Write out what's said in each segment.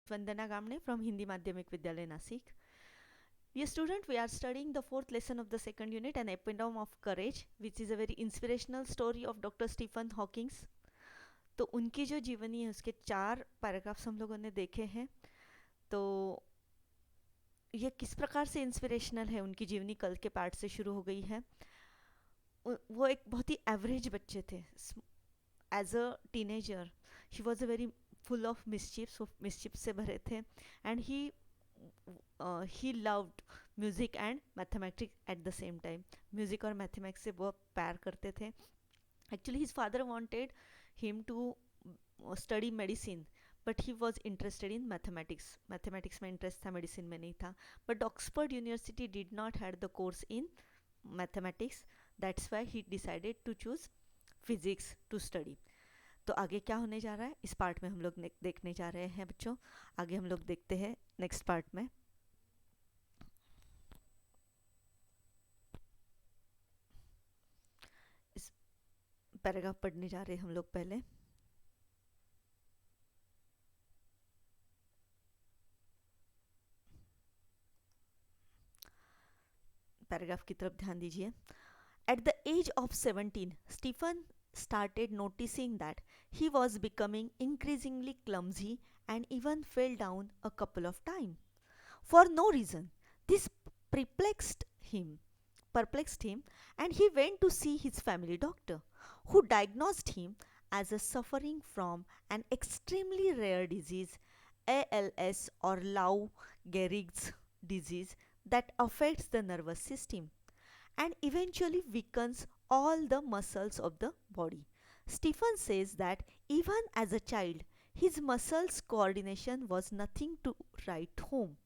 Vandana Gamne from Hindi Madhyamik Vidyalaya Nasik. Dear student, we are studying the fourth lesson of the second unit, An Epitome of Courage, which is a very inspirational story of Dr. Stephen Hawking. तो उनकी जो जीवनी है उसके 4 paragraphs हम लोगों ने देखे हैं. तो ये किस प्रकार से इंस्पिरेशनल है, उनकी जीवनी कल के पार्ट से शुरू हो गई है. वो एक बहुत ही एवरेज बच्चे थे. As a teenager he was a very full of mischiefs, वो मिस्चिप से भरे थे. And he loved music and mathematics at the same time. Music और मैथमेटिक्स से वो प्यार करते थे. Actually his father wanted him to study medicine, but he was interested in mathematics. Mathematics में इंटरेस्ट था, मेडिसिन में नहीं था. But Oxford University did not had the course in mathematics. That's why he decided to choose physics to study. तो आगे क्या होने जा रहा है इस पार्ट में हम लोग देखने जा रहे हैं बच्चों. आगे हम लोग देखते हैं नेक्स्ट पार्ट में. इस पैराग्राफ पढ़ने जा रहे हैं हम लोग पहले. पैराग्राफ की तरफ ध्यान दीजिए. At the age of 17, Stephen started noticing that he was becoming increasingly clumsy and even fell down a couple of times. For no reason. This perplexed him, perplexed him, and he went to see his family doctor, who diagnosed him as a suffering from an extremely rare disease, ALS or Lou Gehrig's disease, that affects the nervous system and eventually weakens all the muscles of the body. Stephen says that even as a child, his muscles coordination was nothing to write home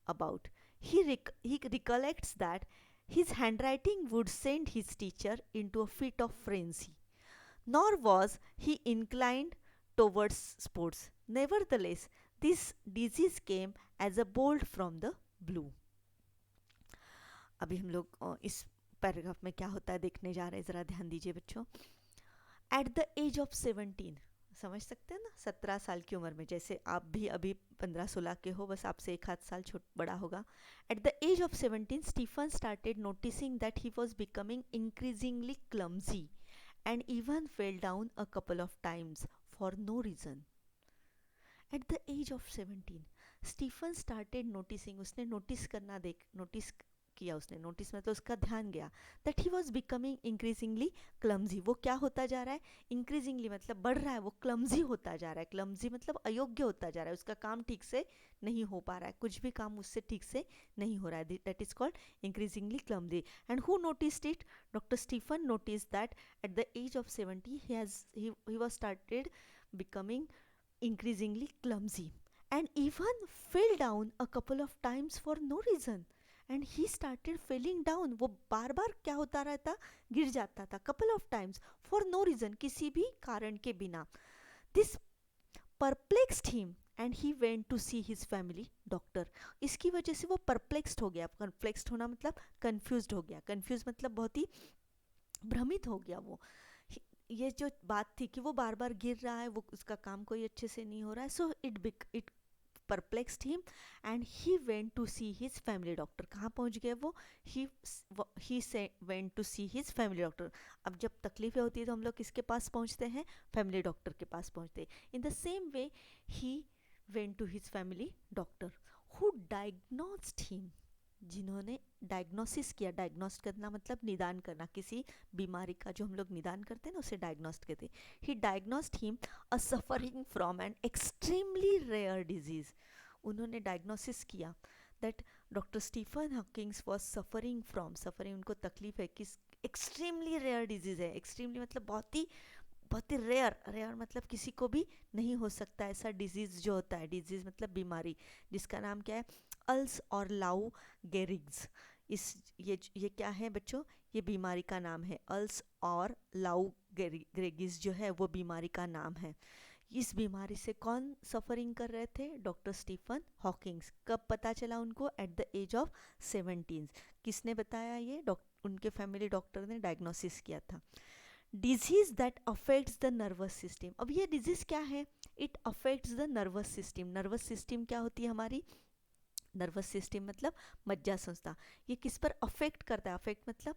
about. He recollects that his handwriting would send his teacher into a fit of frenzy. Nor was he inclined towards sports. Nevertheless, this disease came as a bolt from the blue. अभी हम लोग इस paragraph में क्या होता है देखने जा रहे हैं. ज़रा ध्यान दीजिए बच्चों. एट द एज ऑफ 17, समझ सकते हैं ना, 17 साल की उम्र में. जैसे आप भी अभी 15-16 के हो, बस आपसे एक आध साल छोट बड़ा होगा. At the age of 17, Stephen started noticing that he was becoming increasingly clumsy and even fell down a couple of times for no reason. At the age of 17 Stephen started noticing, उसने notice करना notice किया. उसने notice में तो उसका ध्यान गया that he was becoming increasingly clumsy. वो क्या होता जा रहा है, इंक्रीजिंगली मतलब बढ़ रहा है, वो क्लमजी होता जा रहा है. क्लमजी मतलब अयोग्य होता जा रहा है, उसका काम ठीक से नहीं हो पा रहा है, कुछ भी काम उससे ठीक से नहीं हो रहा है. That is called increasingly clumsy. And who noticed it? Doctor Stephen notice that at the age of 70 he was started becoming increasingly clumsy and even fell down a couple of times for no reason. And he started falling down. वो बार बार क्या होता रहता, गिर जाता था. Couple of times for no reason, किसी भी कारण के बिना. This perplexed him and he went to see his family doctor. इसकी वजह से वो परप्लेक्स्ड हो गया. परप्लेक्स्ड होना मतलब कंफ्यूज्ड हो गया. कंफ्यूज मतलब बहुत ही भ्रमित हो गया. वो ये जो बात थी कि वो बार बार गिर रहा है, वो उसका काम कोई अच्छे से नहीं हो रहा है. So it perplexed him and he went to see his family doctor. कहाँ पहुँच गए वो? Went to see his family doctor. अब जब तकलीफें होती है तो हम लोग किसके पास पहुँचते हैं? फैमिली डॉक्टर के पास पहुँचते हैं. In the same way he went to his family doctor who diagnosed him, जिन्होंने डायग्नोसिस किया. डायग्नोस्ट करना मतलब निदान करना. किसी बीमारी का जो हम लोग निदान करते हैं ना, उसे डायग्नोस्ट कहते हैं. He diagnosed him a suffering from an extremely rare disease. उन्होंने डायग्नोसिस किया that doctor Stephen Hawkings was suffering from, suffering उनको तकलीफ है, किस एक्सट्रीमली रेयर डिजीज है. एक्सट्रीमली मतलब बहुत ही रेयर. रेयर मतलब किसी को भी नहीं हो सकता ऐसा डिजीज़ जो होता है. डिजीज़ मतलब बीमारी, जिसका नाम क्या है? अल्स और लाउ गेरिग्स. ये क्या है बच्चों? ये बीमारी का नाम है. अल्स और लाउ गेरिगिस जो है वो बीमारी का नाम है. इस बीमारी से कौन सफरिंग कर रहे थे? Doctor Stephen Hawkings. कब पता चला उनको? At the age of 17. किसने बताया ये? उनके फैमिली डॉक्टर ने डायग्नोसिस किया था. Disease that affects the nervous system. अब ये डिजीज क्या है? It affects the nervous system. Nervous system क्या होती है हमारी? नर्वस सिस्टम मतलब मज्जा संस्था। ये किस पर अफेक्ट करता है? अफेक्ट मतलब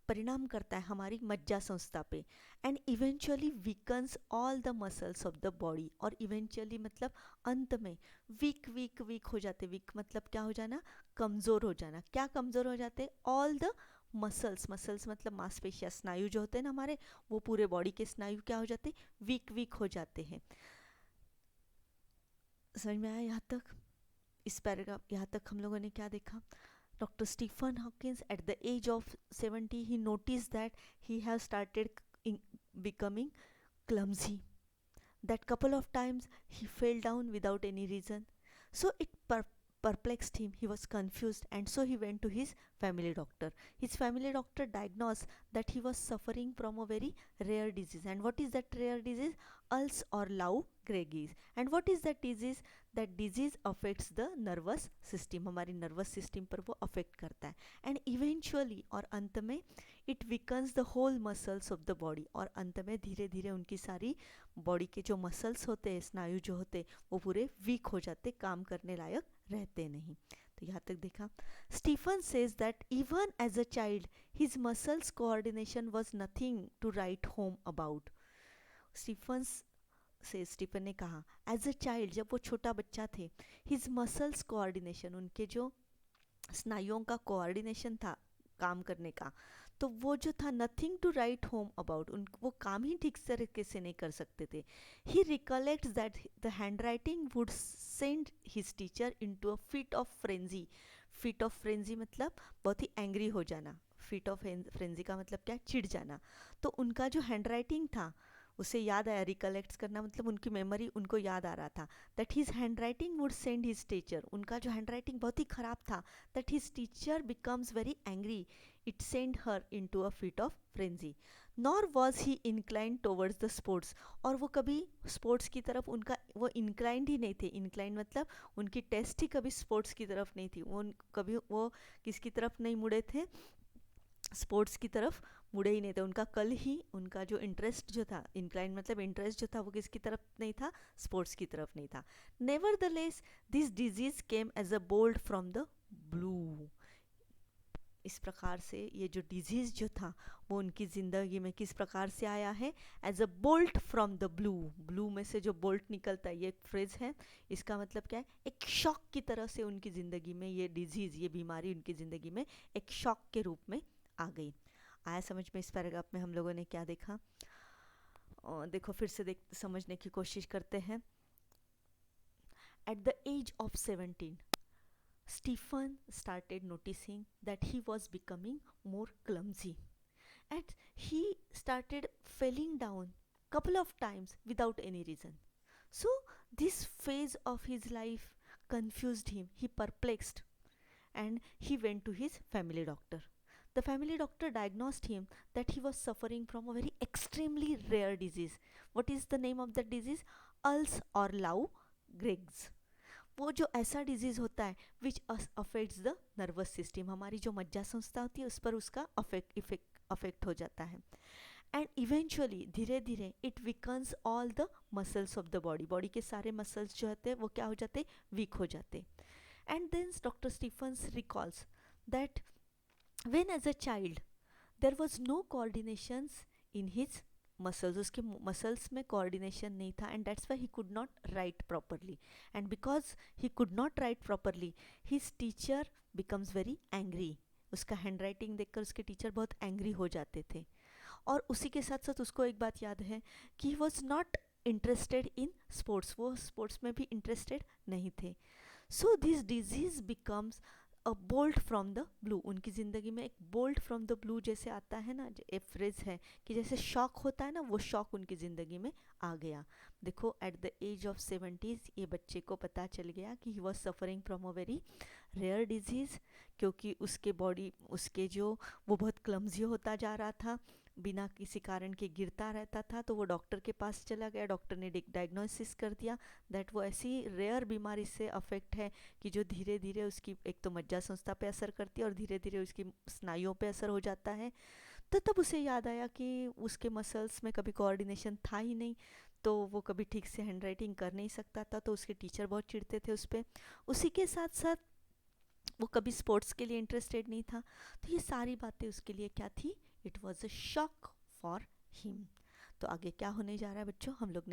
परिणाम करता है हमारी मज्जा संस्था पे। And eventually weakens all the muscles of the body. और इवेंचुअली मतलब अंत में वीक वीक वीक हो जाते। वीक मतलब क्या हो जाना? कमज़ोर हो जाना। क्या कमज़ोर हो जाते? All the muscles. मसल्स मतलब मांसपेशियाँ, स्नायु जो होते हैं ना हमारे, वो पूरे बॉडी के स्नायु क्या हो जाते? वीक वीक हो जाते हैं। समझ में आया यहाँ तक? इस पैराग्राफ यहाँ तक हम लोगों ने क्या देखा? Dr. Stephen Hawkins, at the age of 70, he noticed that he has started becoming clumsy. That couple of times he fell down without any reason. So it perplexed him. He was confused, and so he went to his family doctor. His family doctor diagnosed that he was suffering from a very rare disease. And what is that rare disease? Ulls or Lou Gehrig's. And what is that disease? That disease affects the nervous system. हमारी nervous system पर वो affect करता है. And eventually और अंत में it weakens the whole muscles of the body. और अंत में धीरे धीरे उनकी सारी बॉडी के जो मसल्स होते हैं, स्नायु जो होते हैं, वो पूरे वीक हो जाते, काम करने लायक रहते नहीं। तो यहाँ तक देखा। Stephen says that even as a child his muscles coordination was nothing to write home about. Stephen ने कहा एज अ चाइल्ड, जब वो छोटा बच्चा थे, हिज मसल्स कोऑर्डिनेशन, उनके जो स्नायुओं का कोऑर्डिनेशन था काम करने का, तो वो जो था nothing to write home about, उन वो काम ही ठीक तरीके से नहीं कर सकते थे। He recollects that the handwriting would send his teacher into a fit of frenzy. Fit of frenzy मतलब बहुत ही एंग्री हो जाना। फिट ऑफ फ्रेंजी का मतलब क्या? चिढ़ जाना। तो उनका जो हैंड राइटिंग था उसे याद आया। रिकलेक्ट्स करना मतलब उनकी मेमोरी, उनको याद आ रहा था that his hand writing would send his teacher, उनका जो हैंड राइटिंग बहुत ही खराब था, that his teacher becomes very angry, it send her into a fit of frenzy. Nor was he inclined towards the sports, और वो कभी sports की तरफ उनका वो इंक्लाइंड ही नहीं थे। इंक्लाइंड मतलब उनकी टेस्ट ही कभी स्पोर्ट्स की तरफ नहीं थी। वो कभी वो किसकी तरफ नहीं मुड़े थे? स्पोर्ट्स की तरफ मुड़े ही नहीं थे। उनका कल ही उनका जो इंटरेस्ट जो था, इंक्लाइन मतलब इंटरेस्ट जो था, वो किसकी तरफ नहीं था? स्पोर्ट्स की तरफ नहीं था। Nevertheless this disease came as a bolt from the blue. इस प्रकार से ये जो डिजीज़ जो था वो उनकी ज़िंदगी में किस प्रकार से आया है? As a bolt from the blue. Blue में से जो बोल्ट निकलता है, ये एक फ्रेज है। इसका मतलब क्या है? एक शॉक की तरह से उनकी ज़िंदगी में ये डिजीज़, ये बीमारी उनकी ज़िंदगी में एक शॉक के रूप में आ गई। आया समझ में? इस पैराग्राफ में हम लोगों ने क्या देखा? देखो फिर से समझने की कोशिश करते हैं। At the age of 17, Stephen started noticing that he was becoming more clumsy, and he started falling down couple of times without any reason. So this phase of his life confused him, he perplexed, and he went to his family doctor. The family doctor diagnosed him that he was suffering from a very extremely rare disease. What is the name of that disease? Ulls or Lou Gehrig's. वो जो ऐसा disease होता है which affects the nervous system, हमारी जो मज्जा संस्था होती है उस पर उसका अफेक्ट हो जाता है। एंड इवेंचुअली धीरे धीरे it weakens all the muscles of the body, body के सारे मसल्स जो होते हैं वो क्या हो जाते? वीक हो जाते। And then doctor Stephens recalls that when as a child there was no coordinations in his muscles, उसके मसल्स में कोऑर्डिनेशन नहीं था, and that's why he could not write properly, and because he could not write properly his teacher becomes very angry. उसका handwriting देखकर उसके teacher बहुत angry हो जाते थे। और उसी के साथ साथ उसको एक बात याद है कि he was not interested in sports, वो स्पोर्ट्स में भी इंटरेस्टेड नहीं थे। So this disease becomes a bolt from the blue, उनकी ज़िंदगी में एक बोल्ट फ्रॉम द ब्लू जैसे आता है ना, एक फ्रेज है कि जैसे शॉक होता है ना, वो शॉक उनकी ज़िंदगी में आ गया। देखो एट द एज ऑफ 70 ये बच्चे को पता चल गया कि he was suffering from a very rare disease, क्योंकि उसके बॉडी उसके जो वो बहुत क्लमजी होता जा रहा था, बिना किसी कारण के गिरता रहता था। तो वो डॉक्टर के पास चला गया, डॉक्टर ने डायग्नोसिस कर दिया दैट वो ऐसी रेयर बीमारी से अफेक्ट है कि जो धीरे धीरे उसकी एक तो मज्जा संस्था पे असर करती है और धीरे धीरे उसकी स्नायुओं पे असर हो जाता है। तो तब उसे याद आया कि उसके मसल्स में कभी कोऑर्डिनेशन था ही नहीं, तो वो कभी ठीक से हैंड राइटिंग कर नहीं सकता था, तो उसके टीचर बहुत चिढ़ते थे उस पर। उसी के साथ साथ वो कभी स्पोर्ट्स के लिए इंटरेस्टेड नहीं था। तो ये सारी बातें उसके लिए क्या थी, it was a shock for him. तो आगे क्या होने जा रहा है बच्चों, हम लोग